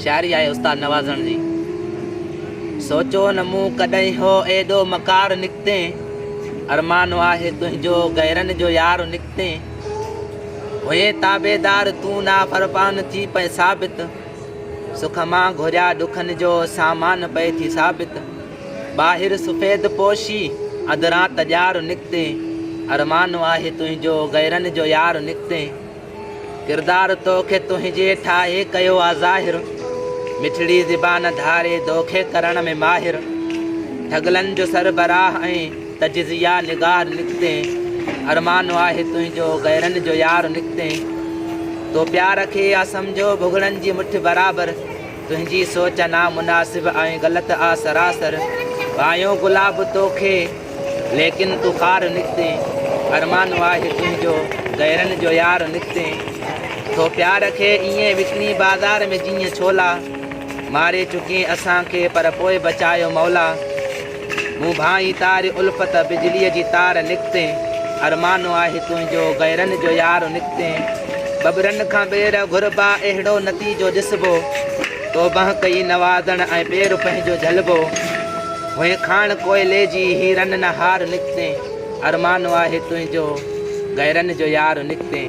शायरी आहे उस्ताद नवाज़ण जी। सोचो न मूं कॾहिं हो एॾो मकार निकिते, अरमानो आहे तुंहिंजो गैरनि जो यार निकिते। हुए ताबेदार तूं ना फरपान थी पए साबित, सुख मां घुरिया ॾुखनि जो सामान पए थी साबित। ॿाहिरि सफ़ेद पोशी अदरां तॼार निकिते, अरमानो आहे तुंहिंजो गैरनि जो यार निकिते। किरदार तोखे तुंहिंजे ठाहे कयो आहे ज़ाहिर, मिठड़ी ज़बान धारे दोखे करण में माहिर। ठगलनि जो सरबराह ऐं तजज़िया निगार निकिते, अरमानो आहे तुंहिंजो गैरनि जो यार निकिते। तो प्यार खे आ सम्झो भुगड़नि जी मुठ बराबरि, तुंहिंजी सोच नामुनासिब ऐं ग़लति आ सरासर। पायो गुलाब तोखे लेकिन तूं ख़ार निकिते, अरमानो आहे तुंहिंजो गैरनि जो यार निकिते। तो प्यार खे ईअं विकिणी बाज़ार में जीअं छोला, मारे चुकी असांखे पर पोइ बचायो मौला। मूं भाई तार उल्फत बिजलीअ जी तार निकिते, अरमानो आहे तुंहिंजो गैरनि जो यार निकिते। बबरनि खां ॿेर घुरबा अहिड़ो नतीजो ॾिसबो, तो बह कई नवाज़ण ऐं पेर पंहिंजो झलबो। हुए खाण कोयले जी हीरनि न हार निकिते, अरमानो आहे तुंहिंजो गैरनि जो यार निकिते।